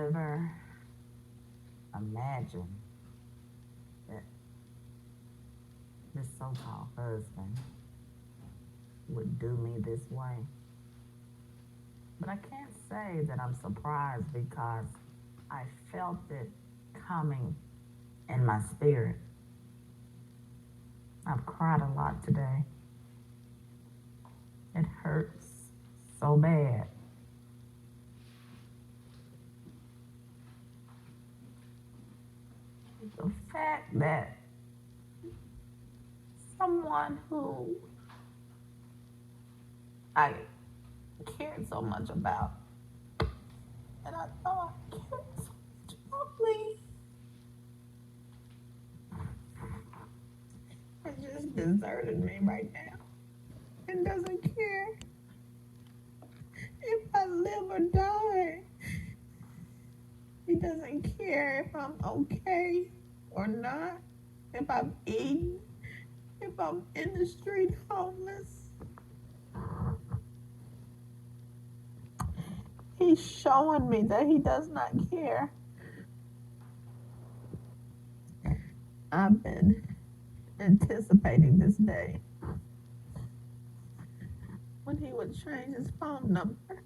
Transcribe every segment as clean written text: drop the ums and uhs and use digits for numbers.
never imagined that this so-called husband would do me this way. But I can't say that I'm surprised because I felt it coming in my spirit. I've cried a lot today. It hurts so bad. The fact that someone who I cared so much about, and I thought I cared so much about me, has just deserted me right now and doesn't care if I live or die. He doesn't care if I'm okay or not, if I'm eating, if I'm in the street homeless. He's showing me that he does not care. I've been anticipating this day when he would change his phone number.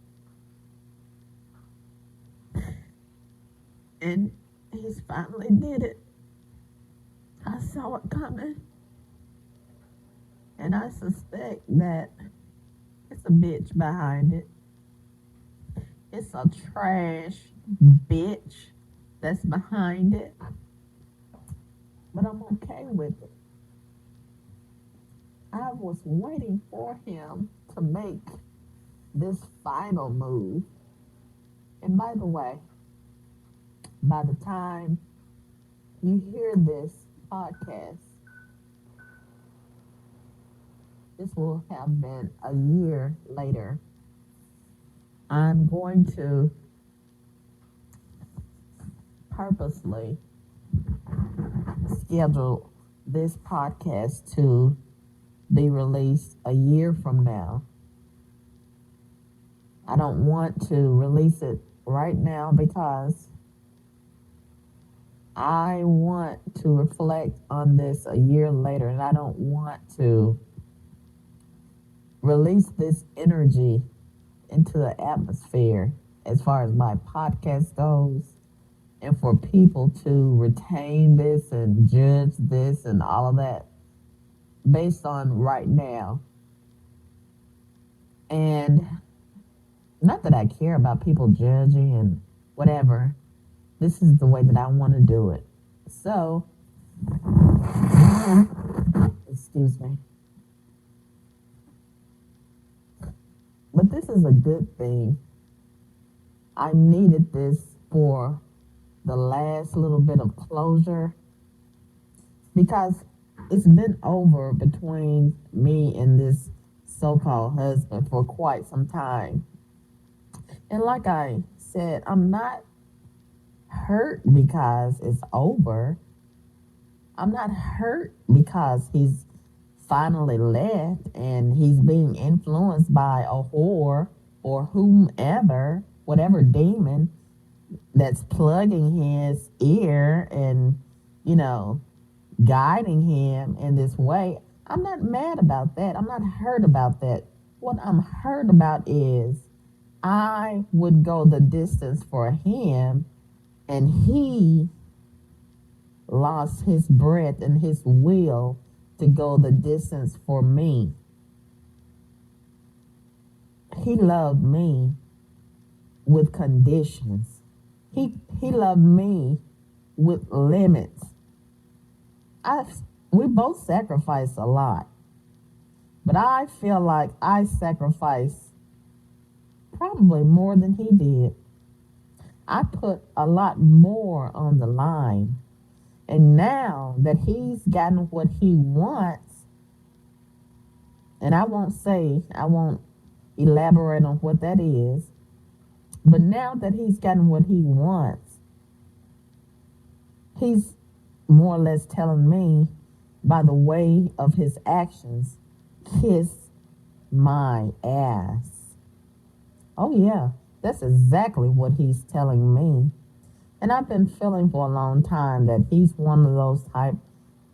And he's finally did it. I saw it coming. And I suspect that it's a bitch behind it. It's a trash bitch that's behind it. But I'm okay with it. I was waiting for him to make this final move. And by the way, by the time you hear this podcast, this will have been a year later. I'm going to purposely schedule this podcast to be released a year from now. I don't want to release it right now because I want to reflect on this a year later, and I don't want to release this energy into the atmosphere as far as my podcast goes, and for people to retain this and judge this and all of that based on right now. And not that I care about people judging and whatever. This is the way that I want to do it. So, excuse me. But this is a good thing. I needed this for the last little bit of closure because it's been over between me and this so-called husband for quite some time. And like I said, I'm not hurt because it's over. I'm not hurt because he's finally left and he's being influenced by a whore or whomever, whatever demon that's plugging his ear and, guiding him in this way. I'm not mad about that. I'm not hurt about that. What I'm hurt about is I would go the distance for him and he lost his breath and his will to go the distance for me. He loved me with conditions. He loved me with limits. We both sacrificed a lot, but I feel like I sacrificed probably more than he did. I put a lot more on the line. And now that he's gotten what he wants, and I won't elaborate on what that is, but now that he's gotten what he wants, he's more or less telling me by the way of his actions, kiss my ass. Oh yeah, that's exactly what he's telling me. And I've been feeling for a long time that he's one of those type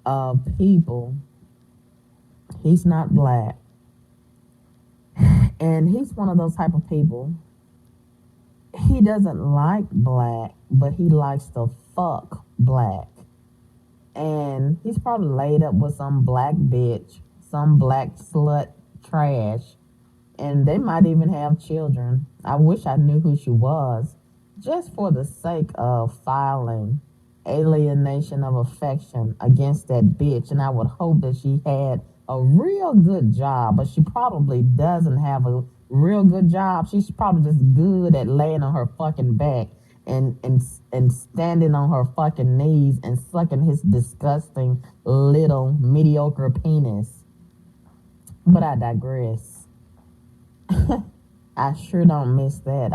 of people. He's not black. And he's one of those type of people. He doesn't like black, but he likes to fuck black. And he's probably laid up with some black bitch, some black slut trash, and they might even have children. I wish I knew who she was, just for the sake of filing alienation of affection against that bitch. And I would hope that she had a real good job, but she probably doesn't have a real good job. She's probably just good at laying on her fucking back and standing on her fucking knees and sucking his disgusting little mediocre penis. But I digress. I sure don't miss that.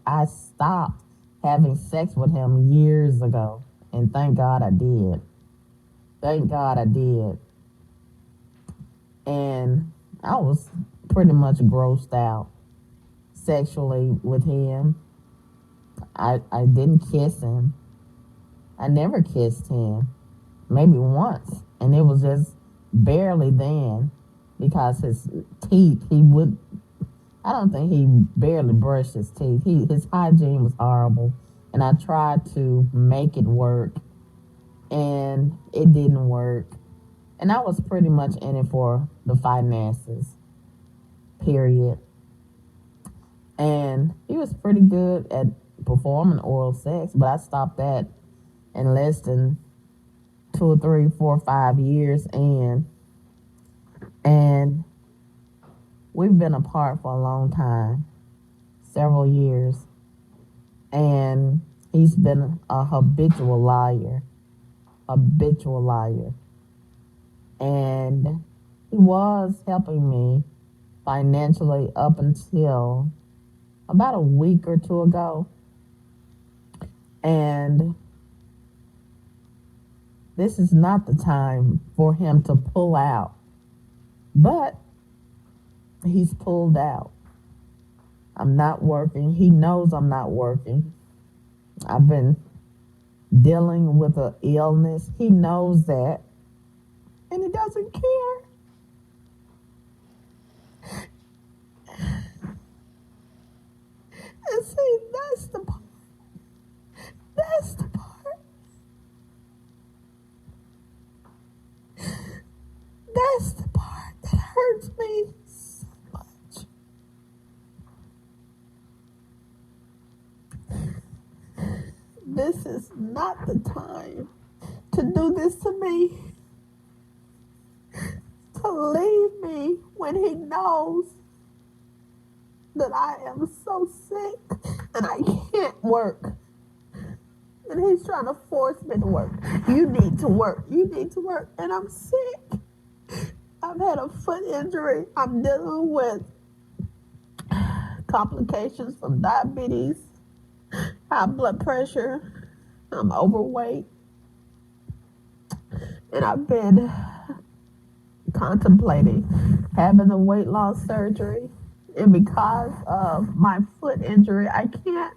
I stopped having sex with him years ago, and thank God I did. Thank God I did. And I was pretty much grossed out sexually with him. I didn't kiss him. I never kissed him. Maybe once. And it was just barely then because his teeth, I don't think he barely brushed his teeth. His hygiene was horrible. And I tried to make it work. And it didn't work. And I was pretty much in it for the finances. Period. And he was pretty good at performing oral sex, but I stopped that in less than 2 or 3, 4, 5 years in. And we've been apart for a long time, several years. And he's been a habitual liar. And he was helping me financially up until about a week or two ago. And this is not the time for him to pull out. But he's pulled out. I'm not working. He knows I'm not working. I've been dealing with an illness. He knows that. And he doesn't care. And see, that's the part. That's the part. That's the part that hurts me so much. This is not the time to do this to me. To leave me when he knows that I am so sick and I can't work. And he's trying to force me to work. You need to work. You need to work. And I'm sick. I've had a foot injury. I'm dealing with complications from diabetes, high blood pressure. I'm overweight. And I've been contemplating having a weight loss surgery. And because of my foot injury, I can't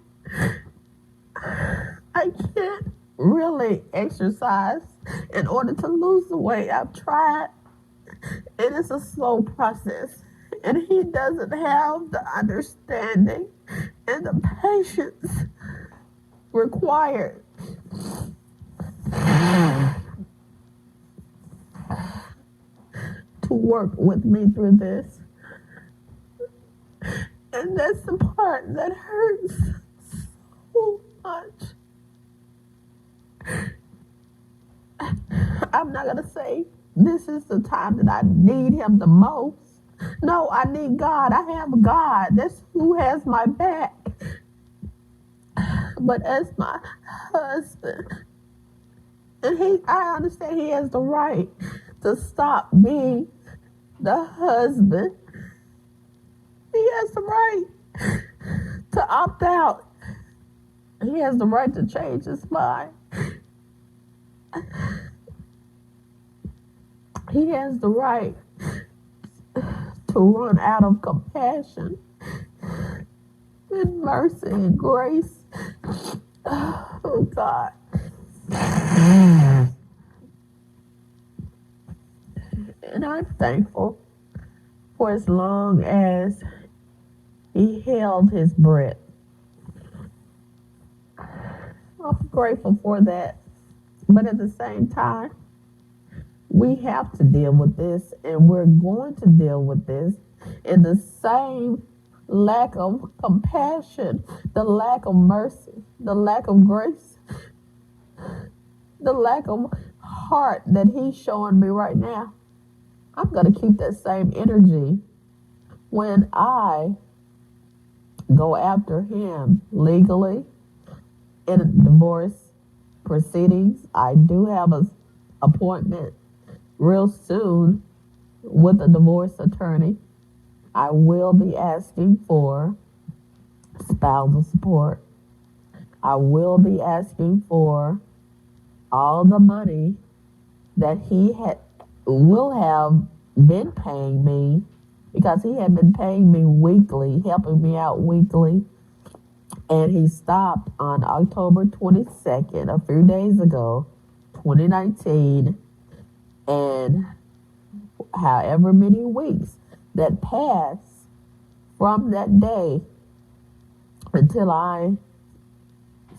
really exercise in order to lose the weight. I've tried, and it's a slow process. And he doesn't have the understanding and the patience required to work with me through this. And that's the part that hurts so much. I'm not going to say this is the time that I need him the most. No, I need God. I have God. That's who has my back. But as my husband, and I understand he has the right to stop being the husband. He has the right to opt out. He has the right to change his mind. He has the right to run out of compassion and mercy and grace Oh, God. And I'm thankful for as long as he held his breath. I'm grateful for that. But at the same time, we have to deal with this, and we're going to deal with this in the same lack of compassion, the lack of mercy, the lack of grace, the lack of heart that he's showing me right now. I'm going to keep that same energy when I go after him legally in divorce proceedings. I do have an appointment real soon with a divorce attorney. I will be asking for spousal support. I will be asking for all the money that he will have been paying me, because he had been paying me weekly, helping me out weekly. And he stopped on October 22nd, a few days ago, 2019. And however many weeks that passed from that day until I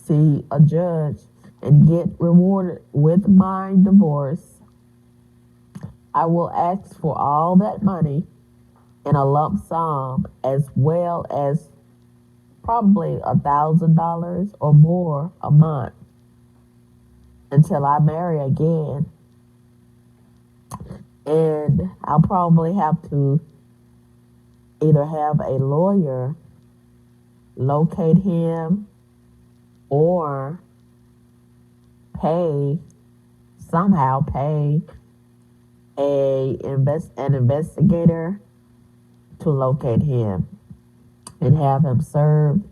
see a judge and get rewarded with my divorce, I will ask for all that money in a lump sum, as well as probably $1,000 or more a month until I marry again. And I'll probably have to either have a lawyer locate him or somehow pay an investigator to locate him and have him served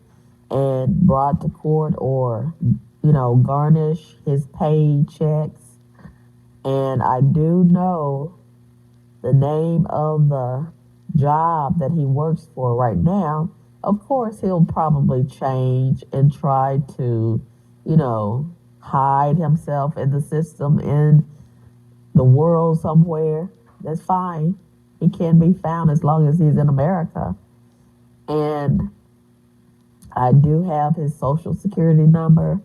and brought to court, or garnish his paychecks. And I do know the name of the job that he works for right now. Of course, he'll probably change and try to, hide himself in the system, in the world somewhere. That's fine. He can be found as long as he's in America. And I do have his social security number,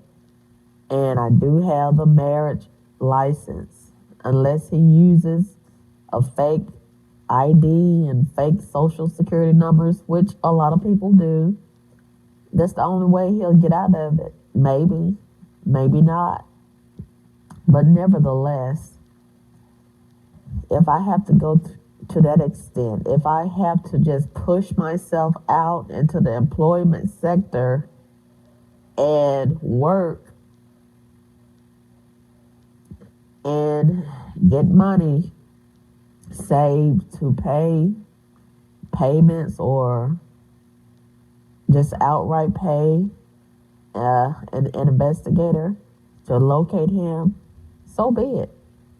and I do have the marriage license. Unless he uses a fake ID and fake social security numbers, which a lot of people do, that's the only way he'll get out of it. Maybe, maybe not. But nevertheless, if I have to go to that extent, if I have to just push myself out into the employment sector and work and get money saved to pay payments, or just outright pay an investigator to locate him, so be it.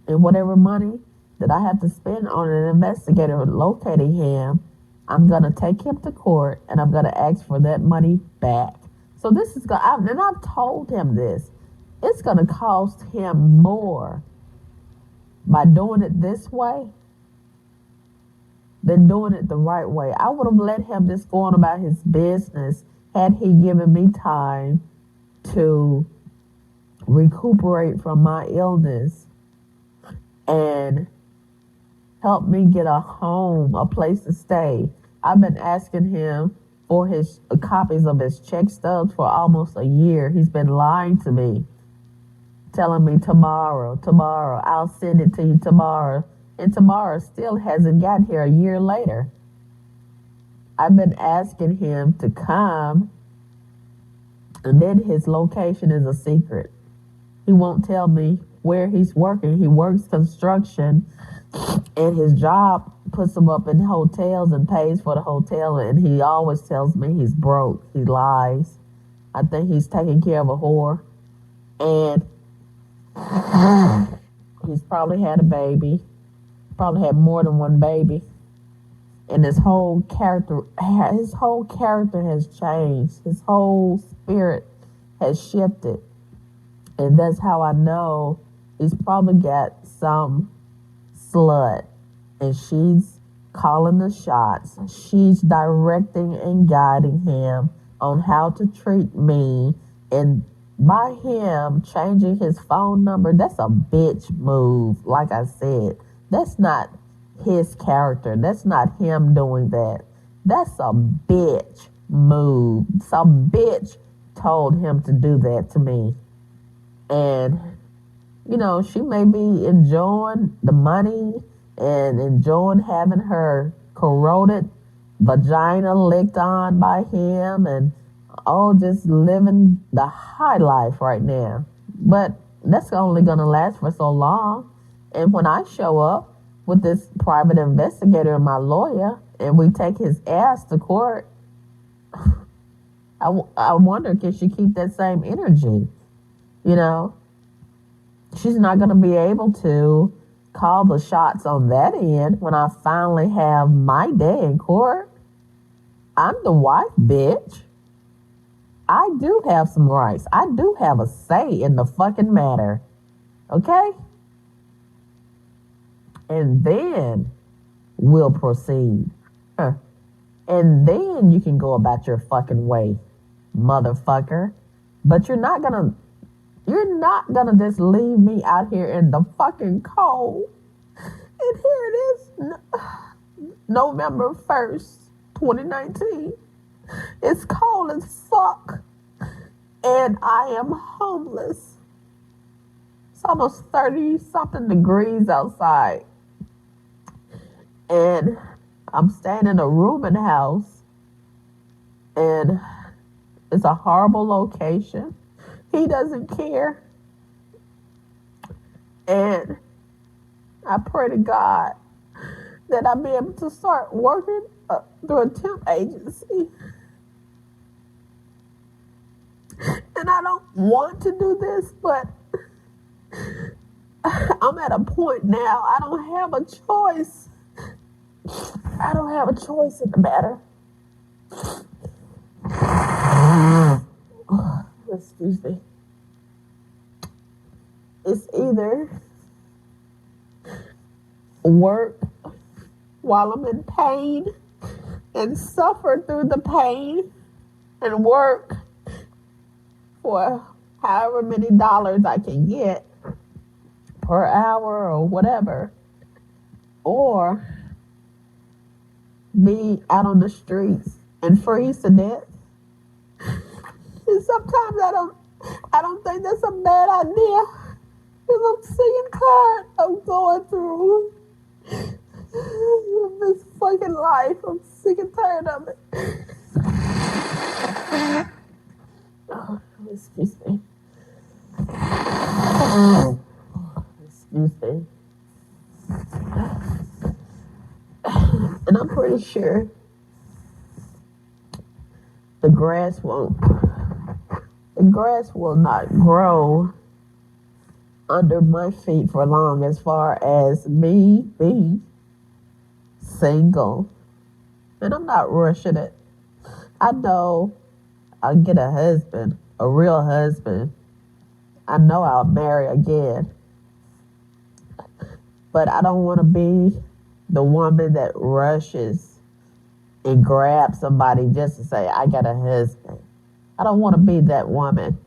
And whatever money that I have to spend on an investigator locating him, I'm going to take him to court and I'm going to ask for that money back. So this is going to, and I've told him this, it's going to cost him more by doing it this way than doing it the right way. I would have let him just go on about his business had he given me time to recuperate from my illness and help me get a home, a place to stay. I've been asking him for his copies of his check stubs for almost a year. He's been lying to me, telling me tomorrow, I'll send it to you tomorrow. And tomorrow still hasn't gotten here a year later. I've been asking him to come, and then his location is a secret. He won't tell me where he's working. He works construction, and his job puts him up in hotels and pays for the hotel, and he always tells me he's broke. He lies. I think he's taking care of a whore, and he's probably had a baby, probably had more than one baby, and his whole character has changed. His whole spirit has shifted. And that's how I know he's probably got some slut and she's calling the shots. She's directing and guiding him on how to treat me. And by him changing his phone number, that's a bitch move. Like I said, that's not his character. That's not him doing that. That's a bitch move. Some bitch told him to do that to me. And she may be enjoying the money and enjoying having her corroded vagina licked on by him and just living the high life right now. But that's only going to last for so long. And when I show up with this private investigator and my lawyer and we take his ass to court, I wonder, can she keep that same energy? She's not going to be able to call the shots on that end when I finally have my day in court. I'm the wife, bitch. I do have some rights. I do have a say in the fucking matter. Okay? And then we'll proceed. And then you can go about your fucking way, motherfucker. But you're not gonna just leave me out here in the fucking cold. And here it is, November 1st, 2019. It's cold as fuck. And I am homeless. It's almost 30 something degrees outside. And I'm staying in a rooming house. And it's a horrible location. He doesn't care. And I pray to God that I'll be able to start working through a temp agency. And I don't want to do this, but I'm at a point now. I don't have a choice. I don't have a choice in the matter. Excuse me. It's either work while I'm in pain and suffer through the pain and work for however many dollars I can get per hour or whatever, or be out on the streets and freeze to death. And sometimes I don't think that's a bad idea, because I'm sick and tired of going through this fucking life. I'm sick and tired of it. Oh, excuse me. Excuse me. And I'm pretty sure the grass will not grow under my feet for long, as far as me being single. And I'm not rushing it. I know I'll get a husband, a real husband. I know I'll marry again. But I don't want to be the woman that rushes and grabs somebody just to say, I got a husband. I don't want to be that woman.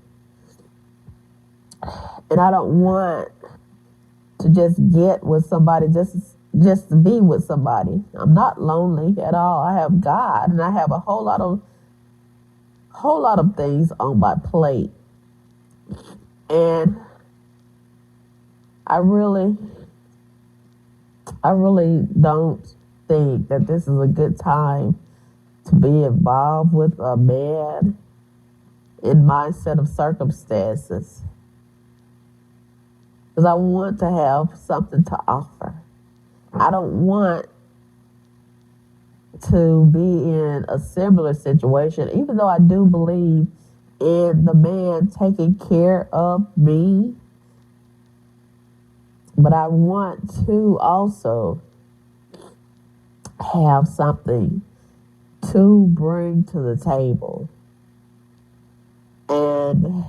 And I don't want to just get with somebody just to be with somebody. I'm not lonely at all. I have God, and I have a whole lot of things on my plate. And I really don't think that this is a good time to be involved with a man in my set of circumstances, because I want to have something to offer. I don't want to be in a similar situation, even though I do believe in the man taking care of me. But I want to also have something to bring to the table. And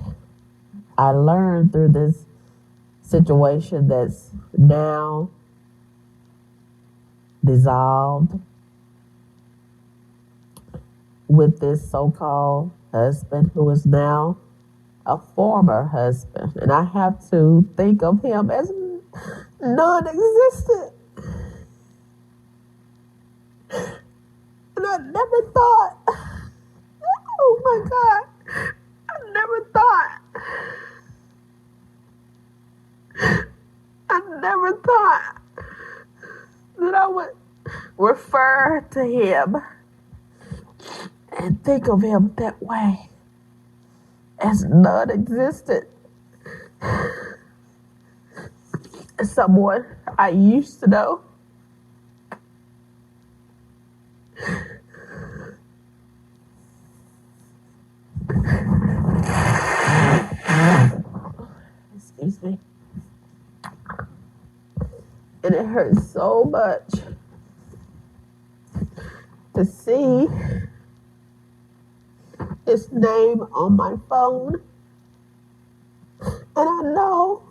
I learned through this situation that's now dissolved with this so-called husband who is now a former husband. And I have to think of him as non-existent. And I never thought, oh my God, I never thought, that I would refer to him and think of him that way, as non-existent, as someone I used to know. Excuse me. And it hurts so much to see his name on my phone. And I know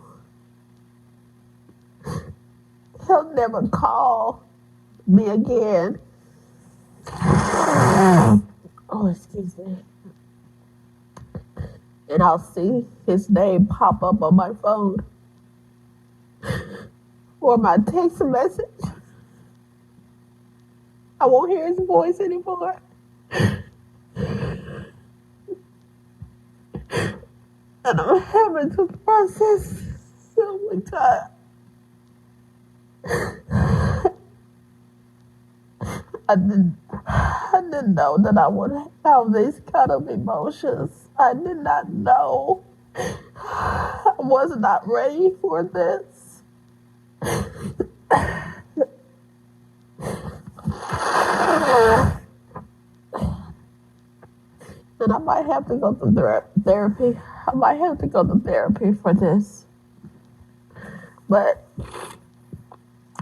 he'll never call me again. Oh, excuse me. And I'll see his name pop up on my phone or my text message. I won't hear his voice anymore. And I'm having to process so much time. I didn't know that I would have these kind of emotions. I did not know. I was not ready for this. And I might have to go to therapy. I might have to go to therapy for this. But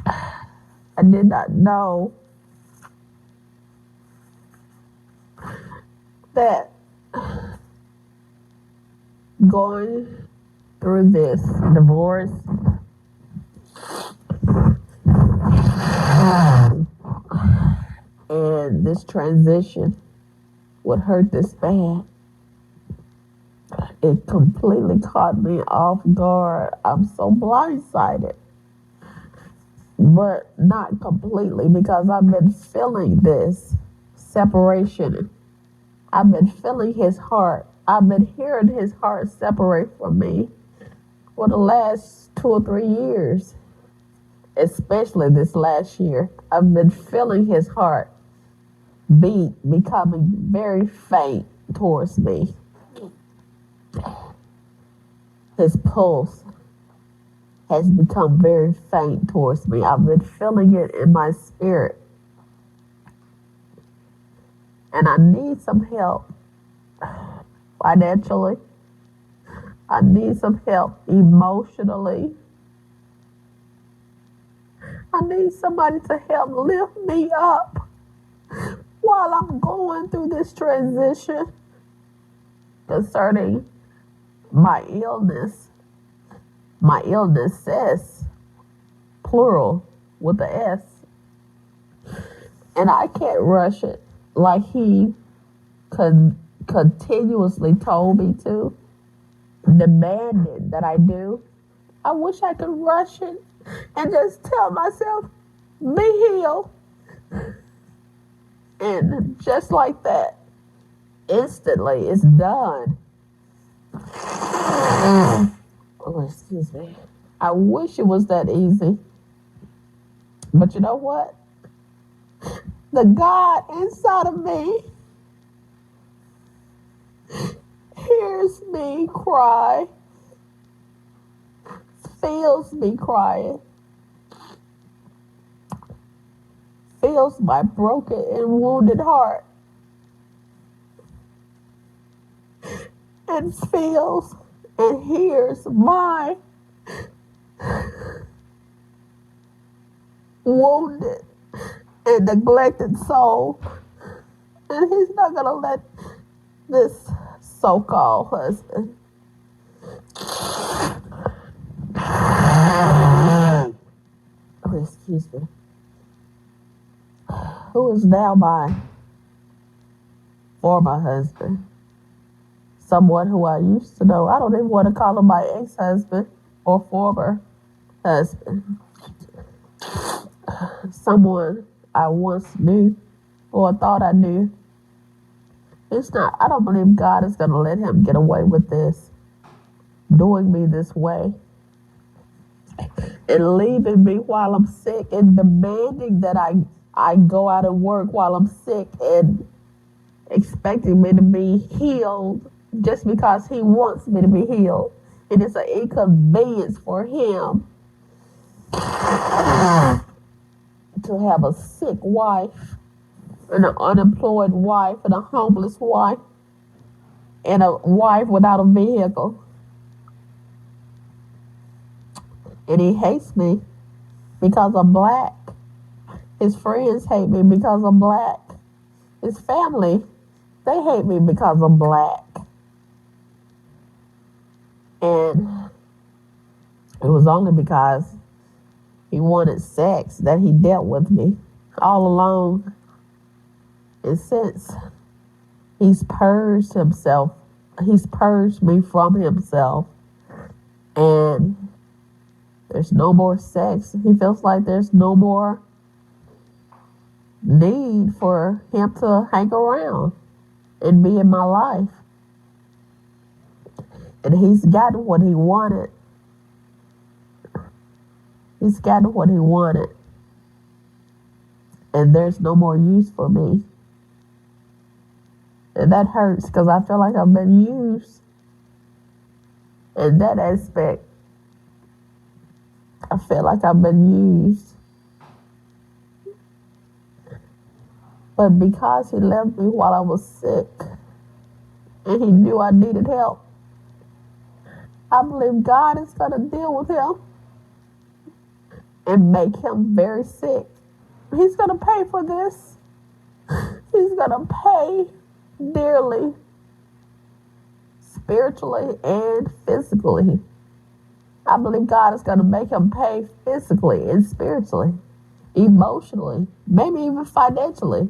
I did not know that going through this divorce and this transition would hurt this bad. It completely caught me off guard. I'm so blindsided. But not completely, because I've been feeling this separation. I've been feeling his heart. I've been hearing his heart separate from me for the last 2 or 3 years. Especially this last year. I've been feeling his heart beat becoming very faint towards me. His pulse has become very faint towards me. I've been feeling it in my spirit. And I need some help financially. I need some help emotionally. I need somebody to help lift me up while I'm going through this transition concerning my illness. My illness says plural with the S. And I can't rush it like he continuously told me to, demanded that I do. I wish I could rush it and just tell myself, be healed. And just like that, instantly, it's done. Oh, excuse me. I wish it was that easy. But you know what? The God inside of me hears me cry, feels me crying, feels my broken and wounded heart, and feels and hears my wounded and neglected soul. And he's not going to let this so-called husband Oh, excuse me. Who is now my former husband. Someone who I used to know. I don't even want to call him my ex-husband or former husband. Someone I once knew or thought I knew. It's not, I don't believe God is going to let him get away with this, doing me this way, and leaving me while I'm sick and demanding that I go out and work while I'm sick and expecting me to be healed just because he wants me to be healed. It is an inconvenience for him to have a sick wife and an unemployed wife and a homeless wife and a wife without a vehicle. And he hates me because I'm black. His friends hate me because I'm black. His family, they hate me because I'm black. And it was only because he wanted sex that he dealt with me all along. And since he's purged himself, he's purged me from himself. And there's no more sex. He feels like there's no more need for him to hang around and be in my life. And he's gotten what he wanted. He's gotten what he wanted. And there's no more use for me. And that hurts because I feel like I've been used. In that aspect, I feel like I've been used. But because he left me while I was sick and he knew I needed help, I believe God is going to deal with him and make him very sick. He's going to pay for this. He's going to pay dearly, spiritually and physically. I believe God is going to make him pay physically and spiritually, emotionally, maybe even financially,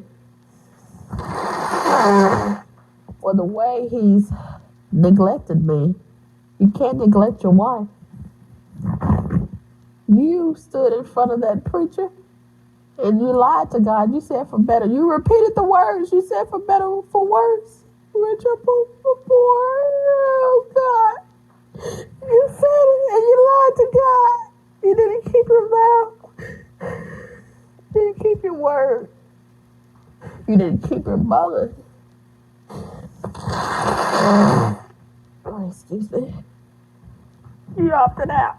for the way he's neglected me. You can't neglect your wife. You stood in front of that preacher and you lied to God. You said for better. You repeated the words. You said for better, for worse. Richer, for poor. Oh, God. You said it and you lied to God. You didn't keep your vow. You didn't keep your word. You didn't keep your bond. Oh, excuse me. You opted out.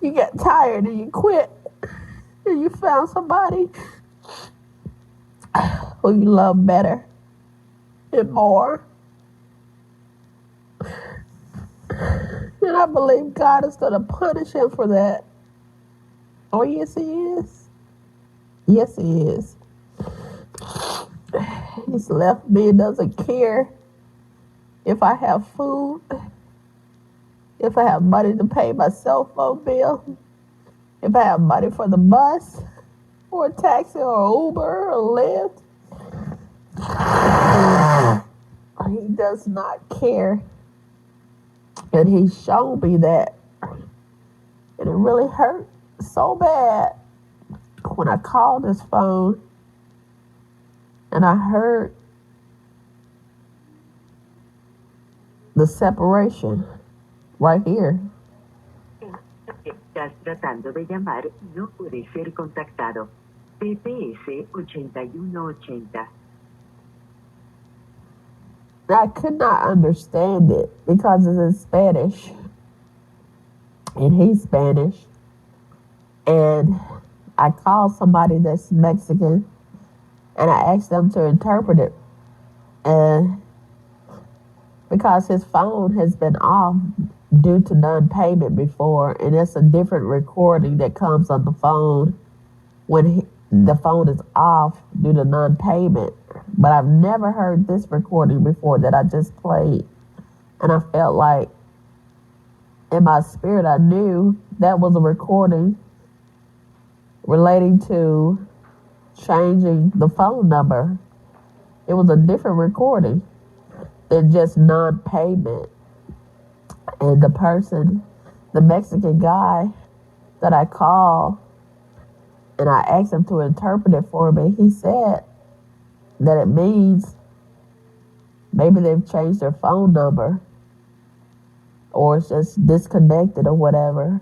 You got tired and you quit. And you found somebody who you love better and more. And I believe God is going to punish him for that. Oh, yes, he is. Yes, he is. He's left me and doesn't care if I have food, if I have money to pay my cell phone bill, if I have money for the bus or a taxi or Uber or Lyft. He does not care. And he's shown me that. And it really hurt so bad when I called his phone and I heard the separation right here. Estás tratando de llamar y no puede ser contactado. PPS 8180. I could not understand it because it's in Spanish and he's Spanish. And I called somebody that's Mexican and I asked them to interpret it. And because his phone has been off due to non-payment before, and it's a different recording that comes on the phone when the phone is off due to non-payment. But I've never heard this recording before that I just played. And I felt like in my spirit, I knew that was a recording relating to changing the phone number. It was a different recording than just non-payment. And the person, the Mexican guy that I called, and I asked him to interpret it for me, he said that it means maybe they've changed their phone number, or it's just disconnected or whatever,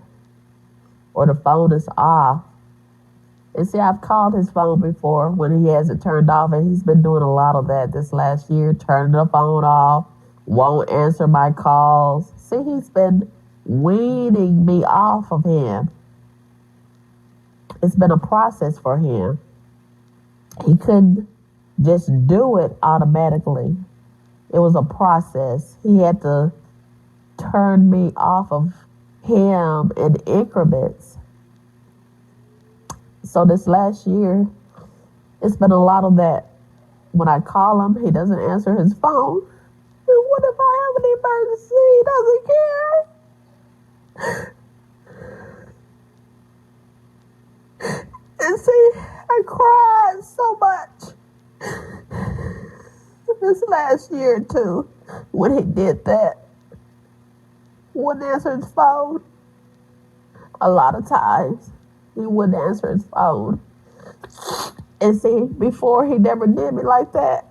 or the phone is off. And see, I've called his phone before when he has it turned off, and he's been doing a lot of that this last year, turning the phone off, won't answer my calls. See, he's been weaning me off of him. It's been a process for him. He couldn't just do it automatically. It was a process. He had to turn me off of him in increments. So this last year, it's been a lot of that. When I call him, he doesn't answer his phone. And what if I have an emergency? He doesn't care. And see, I cried so much this last year too when he did that. Wouldn't answer his phone. A lot of times he wouldn't answer his phone. And see, before he never did me like that.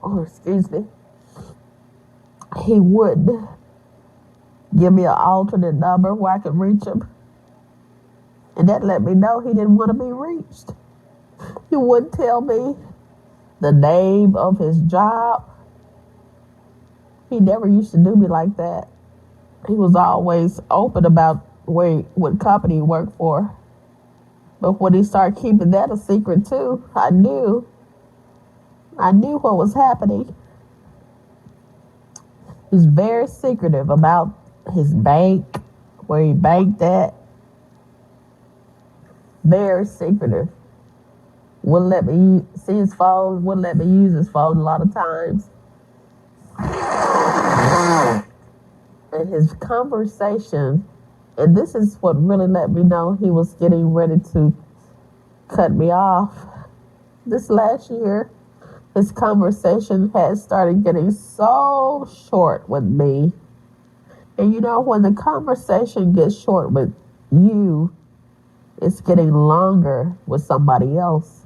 Oh, excuse me. He would give me an alternate number where I could reach him. And that let me know he didn't want to be reached. He wouldn't tell me the name of his job. He never used to do me like that. He was always open about what company he worked for. But when he started keeping that a secret too, I knew what was happening. He's very secretive about his bank, where he banked at. Very secretive. Wouldn't let me see his phone, wouldn't let me use his phone a lot of times. And his conversation, and this is what really let me know he was getting ready to cut me off. This last year, his conversation had started getting so short with me. And you know, when the conversation gets short with you, it's getting longer with somebody else.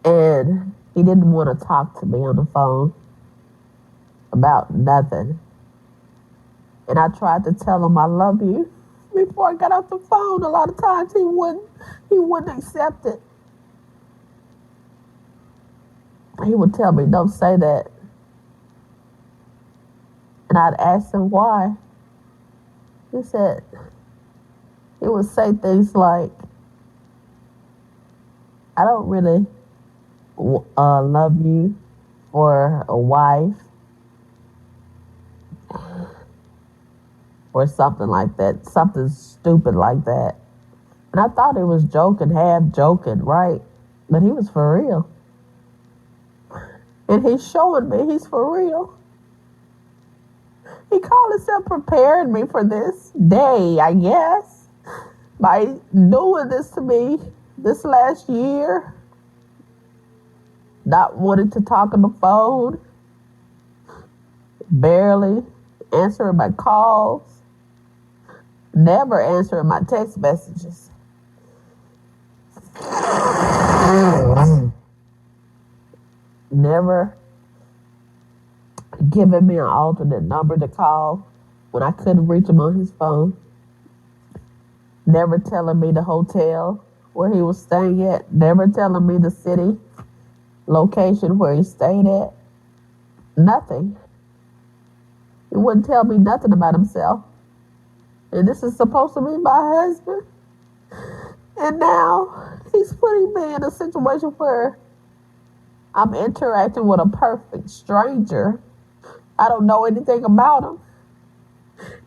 And he didn't want to talk to me on the phone about nothing. And I tried to tell him I love you before I got off the phone. A lot of times he wouldn't accept it. He would tell me, don't say that. And I'd ask him why. He said, he would say things like, I don't really love you for a wife. Or something like that. Something stupid like that. And I thought he was joking, half joking, right? But he was for real. And he's showing me he's for real. He called himself preparing me for this day, I guess, by doing this to me this last year. Not wanting to talk on the phone. Barely answering my calls. Never answering my text messages. Never giving me an alternate number to call when I couldn't reach him on his phone. Never telling me the hotel where he was staying at. Never telling me the city location where he stayed at. Nothing. He wouldn't tell me nothing about himself. And this is supposed to be my husband. And now he's putting me in a situation where I'm interacting with a perfect stranger. I don't know anything about him.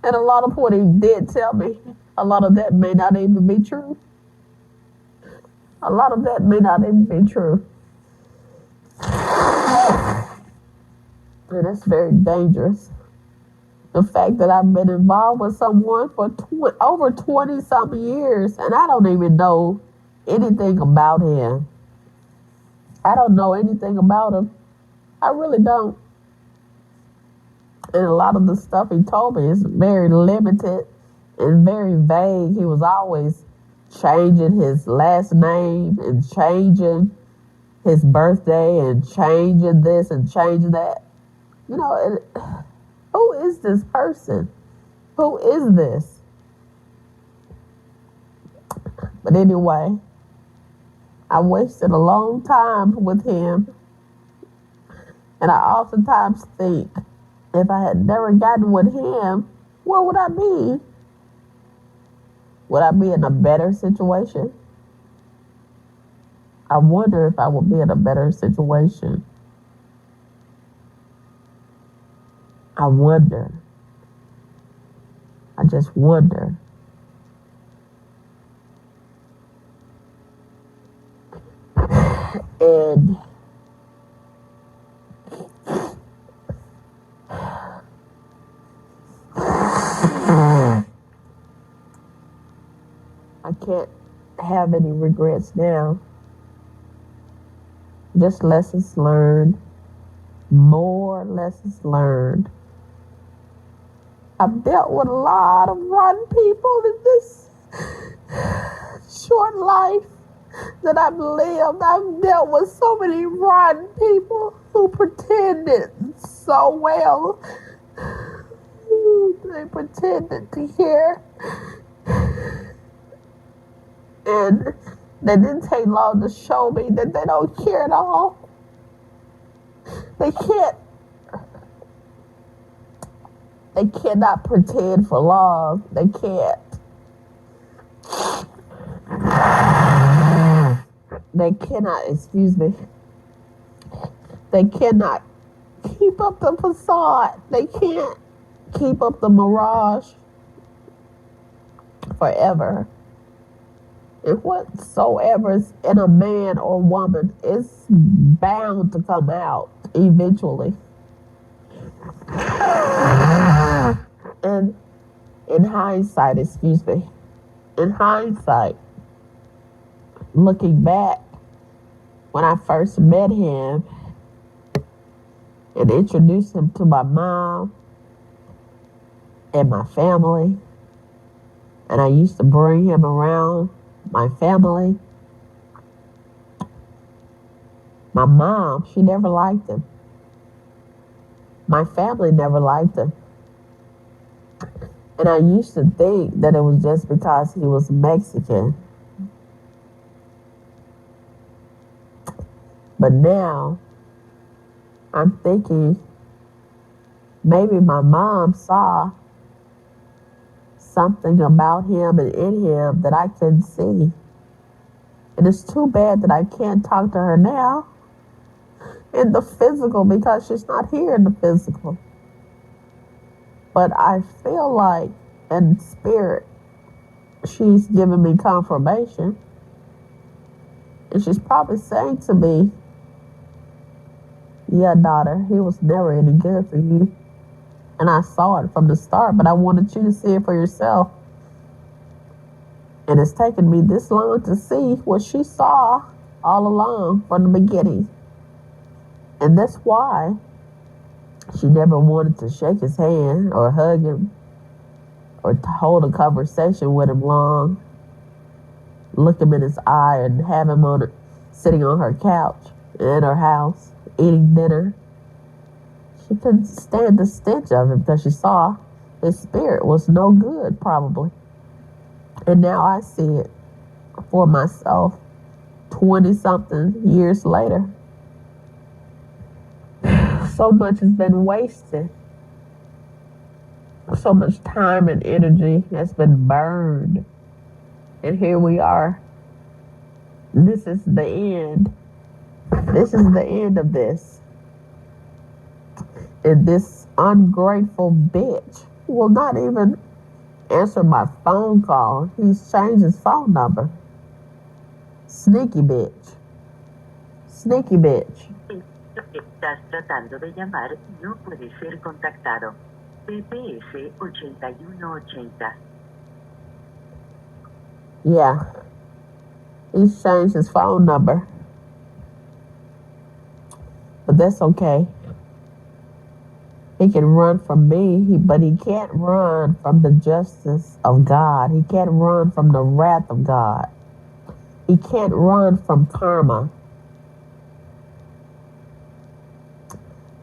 And a lot of what he did tell me, a lot of that may not even be true. A lot of that may not even be true. And it's very dangerous. The fact that I've been involved with someone for over 20 some years and I don't even know anything about him. I don't know anything about him. I really don't. And a lot of the stuff he told me is very limited and very vague. He was always changing his last name and changing his birthday and changing this and changing that. You know, who is this person? Who is this? But anyway, I wasted a long time with him. And I oftentimes think if I had never gotten with him, where would I be? Would I be in a better situation? I wonder if I would be in a better situation. I wonder. I just wonder. And I can't have any regrets now. Just lessons learned. More lessons learned. I've dealt with a lot of rotten people in this short life that I've lived. I've dealt with so many rotten people who pretended so well. They pretended to care. And they didn't take long to show me that they don't care at all. They cannot pretend for long. They can't. They cannot, excuse me. They cannot keep up the facade. They can't keep up the mirage forever. And whatsoever is in a man or woman is bound to come out eventually. And in hindsight, looking back, when I first met him and introduced him to my mom and my family, and I used to bring him around my family, my mom, she never liked him. My family never liked him. And I used to think that it was just because he was Mexican. But now, I'm thinking maybe my mom saw something about him and in him that I couldn't see. And it's too bad that I can't talk to her now in the physical because she's not here in the physical. But I feel like in spirit, she's giving me confirmation. And she's probably saying to me, yeah, daughter, he was never any good for you. And I saw it from the start, but I wanted you to see it for yourself. And it's taken me this long to see what she saw all along from the beginning. And that's why she never wanted to shake his hand or hug him or to hold a conversation with him long, look him in his eye and have him sitting on her couch in her house, eating dinner. She couldn't stand the stench of him because she saw his spirit was no good, probably. And now I see it for myself 20-something years later. So much has been wasted. So much time and energy has been burned. And here we are. This is the end. This is the end of this. And this ungrateful bitch will not even answer my phone call. He's changed his phone number. Sneaky bitch. Sneaky bitch. Estás tratando de llamar y no puede ser contactado. PPS 8180. Yeah, he's changed his phone number, but that's okay. He can run from me, but he can't run from the justice of God. He can't run from the wrath of God. He can't run from karma.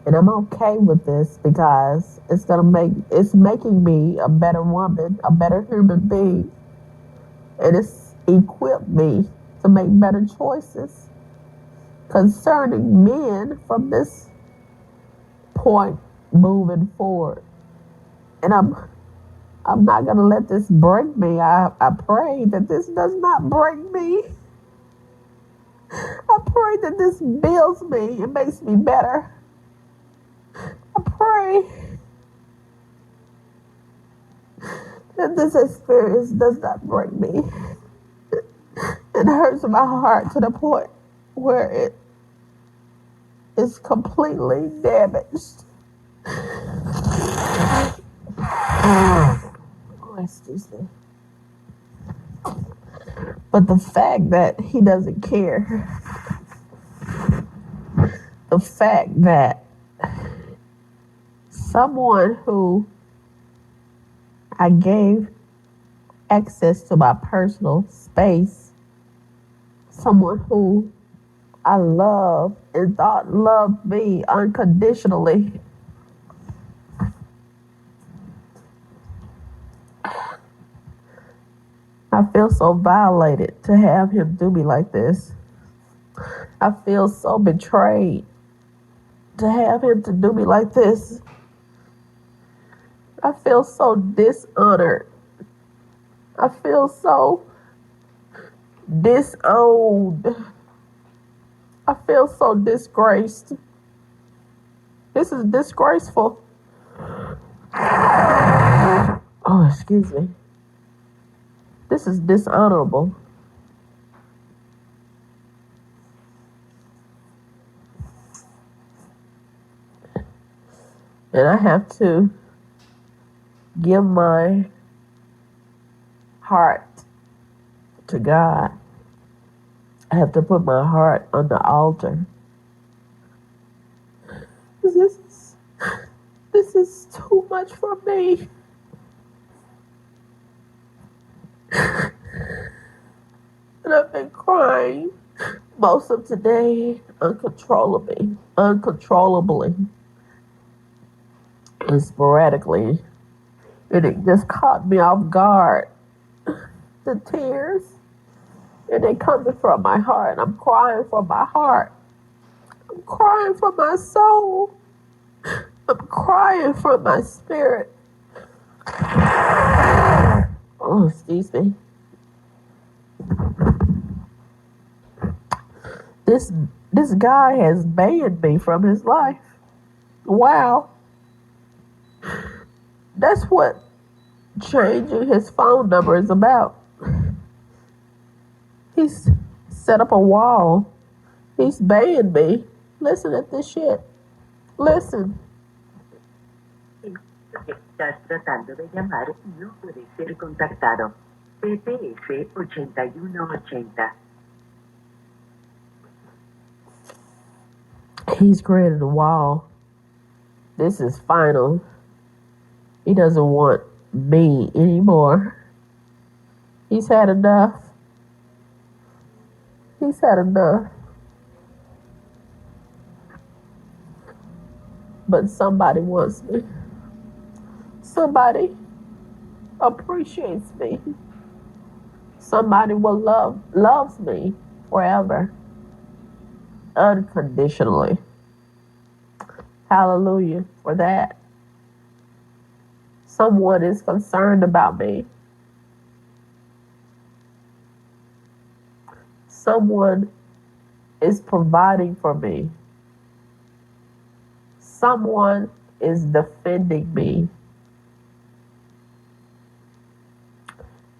And I'm okay with this because it's making me a better woman, a better human being. And it's equipped me to make better choices concerning men from this point moving forward. And I'm not gonna let this break me. I pray that this does not break me. I pray that this builds me and makes me better. I pray that this experience does not break me. It hurts my heart to the point where it is completely damaged. Oh, excuse me. But the fact that he doesn't care, the fact that someone who I gave access to my personal space, someone who I loved and thought loved me unconditionally, I feel so violated to have him do me like this. I feel so betrayed to have him to do me like this. I feel so dishonored. I feel so disowned. I feel so disgraced. This is disgraceful. Oh, excuse me. This is dishonorable. And I have to give my heart to God. I have to put my heart on the altar. This is too much for me. And I've been crying most of today uncontrollably and sporadically. And it just caught me off guard. The tears. And they coming from my heart. I'm crying from my heart. I'm crying from my soul. I'm crying from my spirit. Oh, excuse me. This guy has banned me from his life. Wow. That's what changing his phone number is about. He's set up a wall. He's banned me. Listen at this shit. Listen. Estás tratando de llamar y no puede ser contactado. PPS 8180. He's created a wall. This is final. He doesn't want me anymore. He's had enough. He's had enough. But somebody wants me. Somebody appreciates me. Somebody loves me forever. Unconditionally. Hallelujah for that. Someone is concerned about me. Someone is providing for me. Someone is defending me.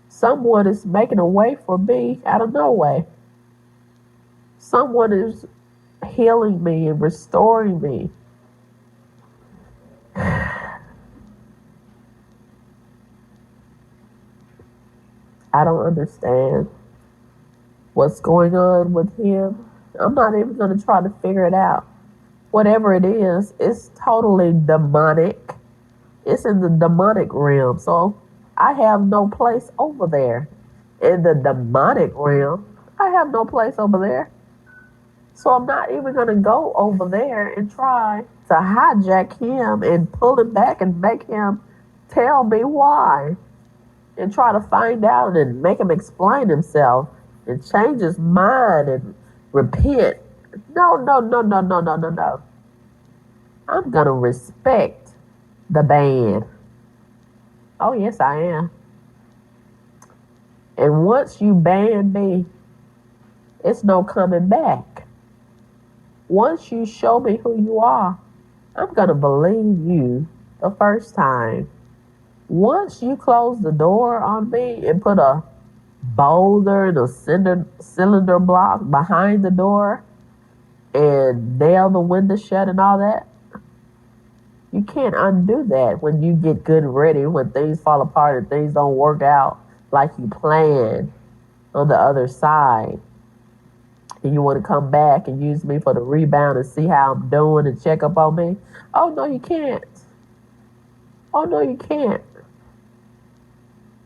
Someone is making a way for me out of no way. Someone is healing me and restoring me. I don't understand what's going on with him. I'm not even going to try to figure it out. Whatever it is, it's totally demonic. It's in the demonic realm. So I have no place over there. In the demonic realm, I have no place over there. So I'm not even going to go over there and try to hijack him and pull him back and make him tell me why. And try to find out and make him explain himself and change his mind and repent. No, no, no, no, no, no, no, no. I'm going to respect the ban. Oh, yes, I am. And once you ban me, it's no coming back. Once you show me who you are, I'm going to believe you the first time. Once you close the door on me and put a boulder and a cylinder block behind the door and nail the window shut and all that, you can't undo that when you get good and ready, when things fall apart and things don't work out like you planned on the other side. And you want to come back and use me for the rebound and see how I'm doing and check up on me. Oh, no, you can't. Oh, no, you can't.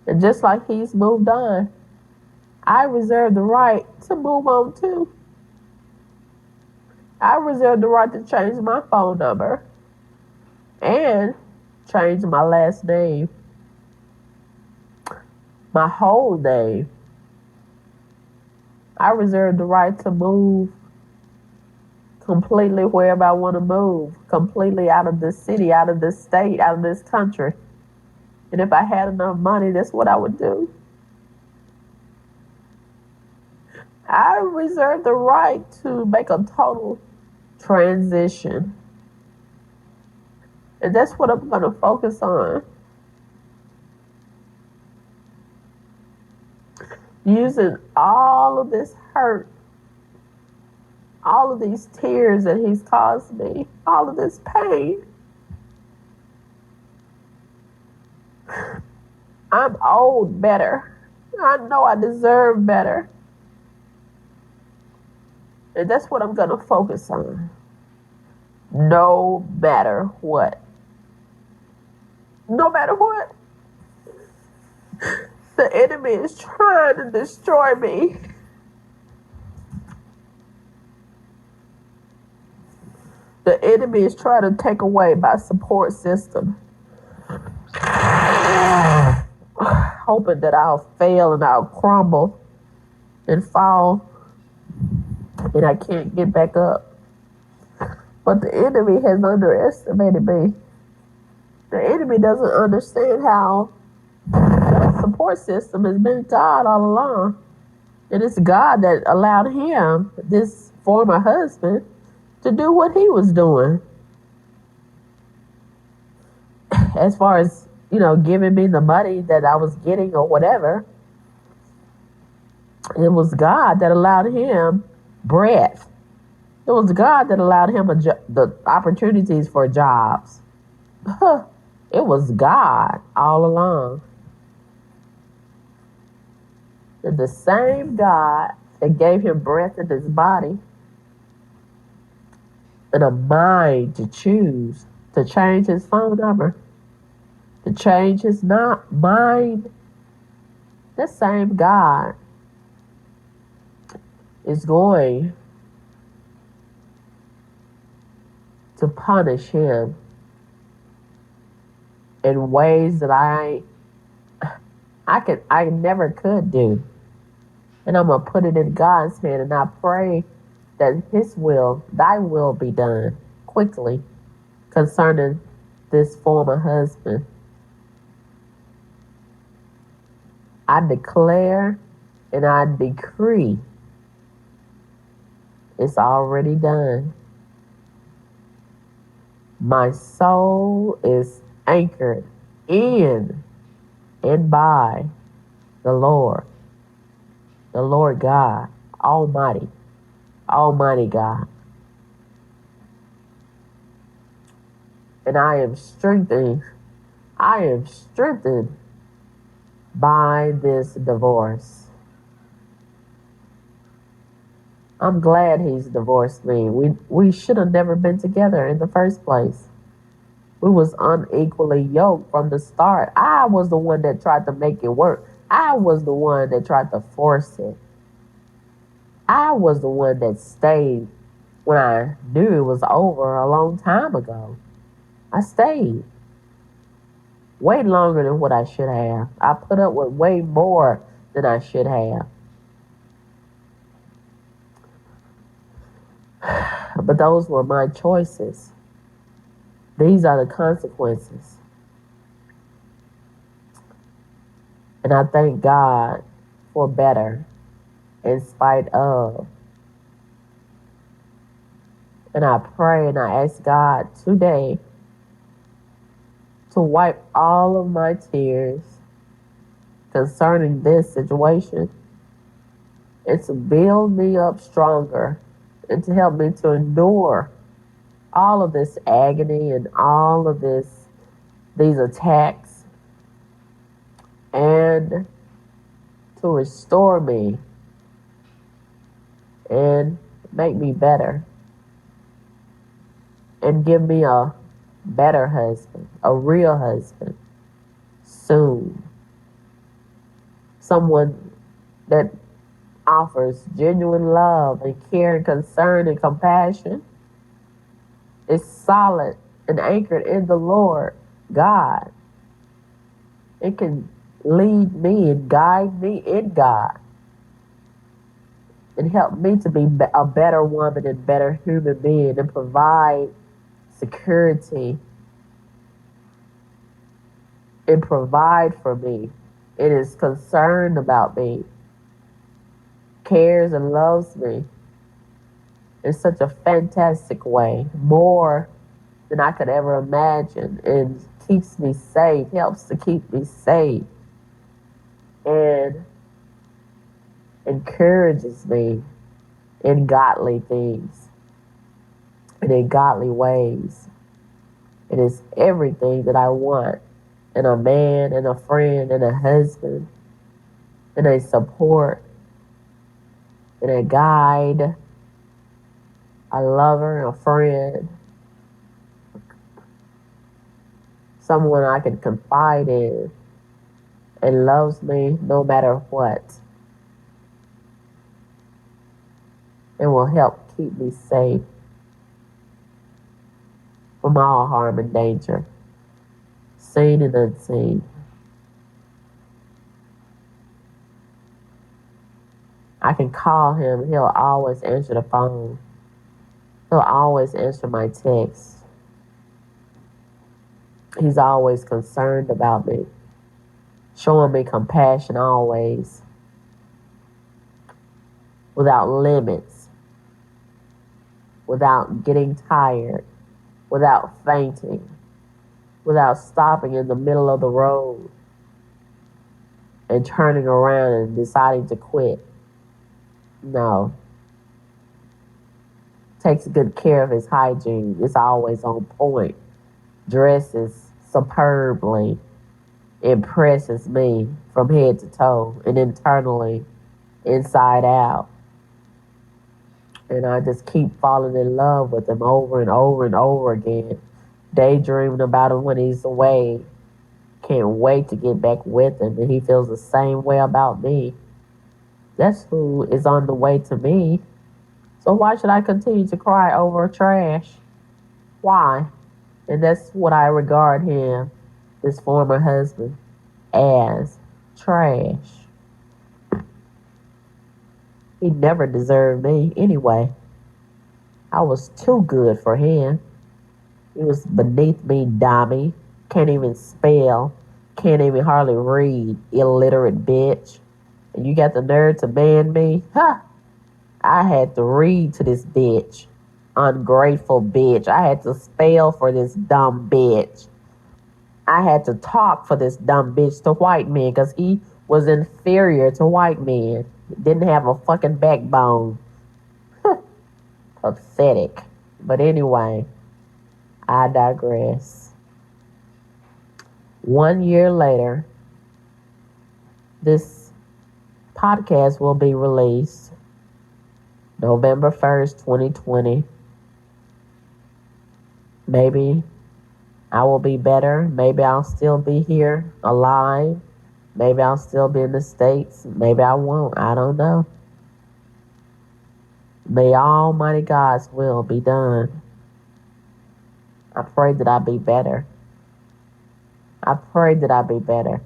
And just like he's moved on, I reserve the right to move on too. I reserve the right to change my phone number and change my last name, my whole name. I reserve the right to move completely wherever I want to move, completely out of this city, out of this state, out of this country. And if I had enough money, that's what I would do. I reserve the right to make a total transition. And that's what I'm going to focus on. Using all of this hurt, all of these tears that he's caused me, all of this pain. I'm owed better. I know I deserve better. And that's what I'm going to focus on. No matter what. No matter what. The enemy is trying to destroy me. The enemy is trying to take away my support system. Hoping that I'll fail and I'll crumble and fall and I can't get back up. But the enemy has underestimated me. The enemy doesn't understand how that support system has been God all along. And it's God that allowed him, this former husband, to do what he was doing. As far as, giving me the money that I was getting or whatever, it was God that allowed him breath. It was God that allowed him the opportunities for jobs. It was God all along. And the same God that gave him breath in his body and a mind to choose to change his phone number, to change his mind, the same God is going to punish him in ways that I never could do. And I'm going to put it in God's hand, and I pray that his will, thy will be done quickly concerning this former husband. I declare and I decree it's already done. My soul is anchored in and by the Lord God, Almighty God. And I am strengthened. I am strengthened by this divorce. I'm glad he's divorced me. We should have never been together in the first place. We was unequally yoked from the start. I was the one that tried to make it work. I was the one that tried to force it. I was the one that stayed when I knew it was over a long time ago. I stayed way longer than what I should have. I put up with way more than I should have. But those were my choices. These are the consequences. And I thank God for better in spite of. And I pray and I ask God today to wipe all of my tears concerning this situation and to build me up stronger and to help me to endure all of this agony and all of these attacks, and to restore me and make me better and give me a better husband, a real husband soon. Someone that offers genuine love and care and concern and compassion, is solid and anchored in the Lord God. It can lead me and guide me in God and help me to be a better woman and better human being and provide security and provide for me. It is concerned about me, cares and loves me in such a fantastic way, more than I could ever imagine, and keeps me safe, helps to keep me safe, and encourages me in godly things and in godly ways. It is everything that I want in a man and a friend and a husband and a support and a guide, a lover, a friend, someone I can confide in and loves me no matter what, and will help keep me safe from all harm and danger, seen and unseen. I can call him. He'll always answer the phone. He'll always answer my texts. He's always concerned about me, showing me compassion always, without limits, without getting tired, without fainting, without stopping in the middle of the road and turning around and deciding to quit. No. Takes good care of his hygiene. It's always on point. Dresses superbly. Impresses me from head to toe and internally, inside out. And I just keep falling in love with him over and over and over again. Daydreaming about him when he's away. Can't wait to get back with him. And he feels the same way about me. That's who is on the way to me. So why should I continue to cry over trash? Why? And that's what I regard him, this former husband, as trash. He never deserved me anyway. I was too good for him. He was beneath me, dummy. Can't even spell. Can't even hardly read. Illiterate bitch. And you got the nerve to ban me? Huh. I had to read to this bitch. Ungrateful bitch. I had to spell for this dumb bitch. I had to talk for this dumb bitch to white men because he was inferior to white men. Didn't have a fucking backbone. Pathetic. But anyway, I digress. 1 year later, this podcast will be released November 1st, 2020. Maybe I will be better. Maybe I'll still be here alive. Maybe I'll still be in the States. Maybe I won't. I don't know. May Almighty God's will be done. I pray that I be better. I pray that I be better.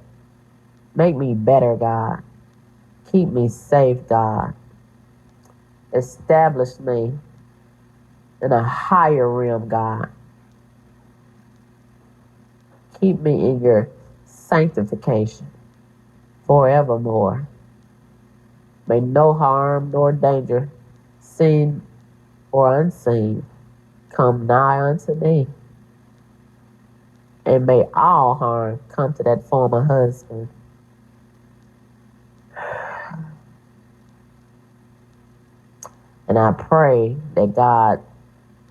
Make me better, God. Keep me safe, God. Establish me in a higher realm, God. Keep me in your sanctification forevermore. May no harm nor danger, seen or unseen, come nigh unto me. And may all harm come to that former husband. And I pray that God,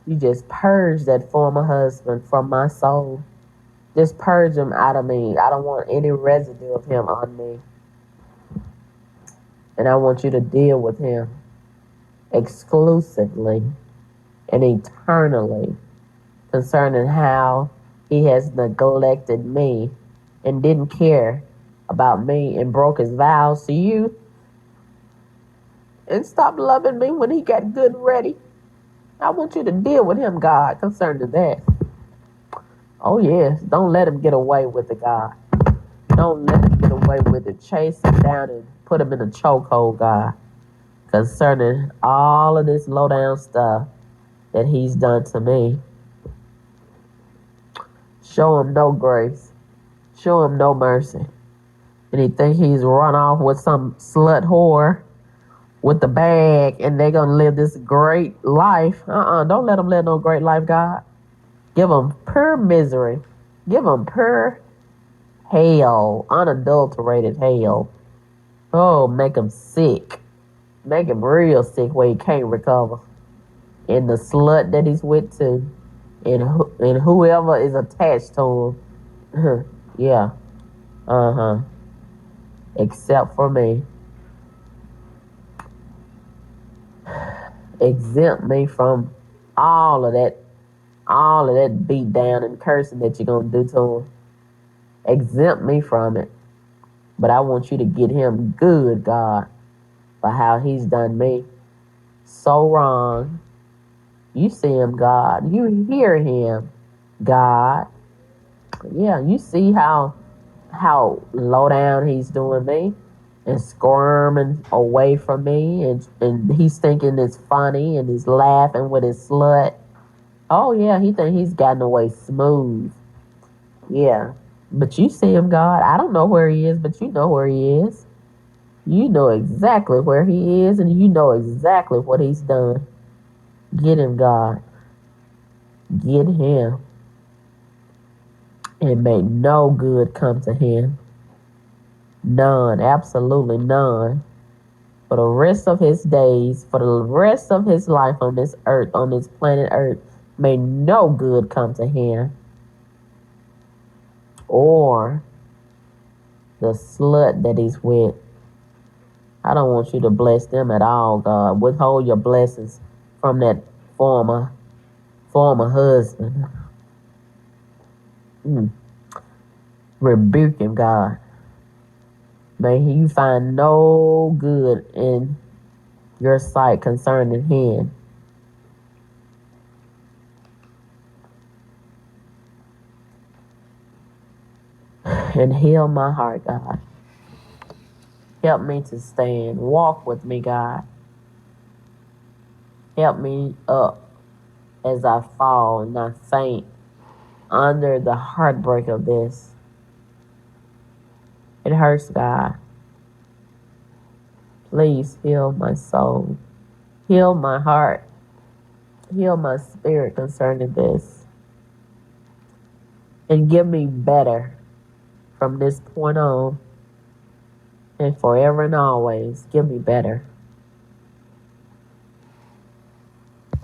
you just purge that former husband from my soul. Just purge him out of me. I don't want any residue of him on me. And I want you to deal with him exclusively and eternally concerning how he has neglected me and didn't care about me and broke his vows to you and stopped loving me when he got good and ready. I want you to deal with him, God, concerning that. Oh, yes. Don't let him get away with it, God. Don't let him get away with it. Chase him down and put him in a chokehold, God, concerning all of this low-down stuff that he's done to me. Show him no grace. Show him no mercy. And he think he's run off with some slut whore with the bag and they're going to live this great life. Don't let them live no great life, God. Give them pure misery. Give them pure hell, unadulterated hell. Oh, make him sick. Make him real sick where he can't recover. And the slut that he's with too. And whoever is attached to him. Yeah. Except for me. Exempt me from all of that beat down and cursing that you're going to do to him. Exempt me from it. But I want you to get him good, God, for how he's done me so wrong. You see him, God. You hear him, God. Yeah, you see how low down he's doing me and squirming away from me and he's thinking it's funny and he's laughing with his slut. Oh, yeah, he think he's gotten away smooth. Yeah, but you see him, God. I don't know where he is, but you know where he is. You know exactly where he is, and you know exactly what he's done. Get him, God. Get him. And may no good come to him. None, absolutely none. For the rest of his days, for the rest of his life on this earth, on this planet Earth, may no good come to him. Or the slut that he's with. I don't want you to bless them at all, God. Withhold your blessings from that former husband. Rebuke him, God. May you find no good in your sight concerning him. And heal my heart, God. Help me to stand. Walk with me, God. Help me up as I fall and not faint under the heartbreak of this. It hurts, God. Please heal my soul. Heal my heart. Heal my spirit concerning this. And give me better from this point on. And forever and always, give me better.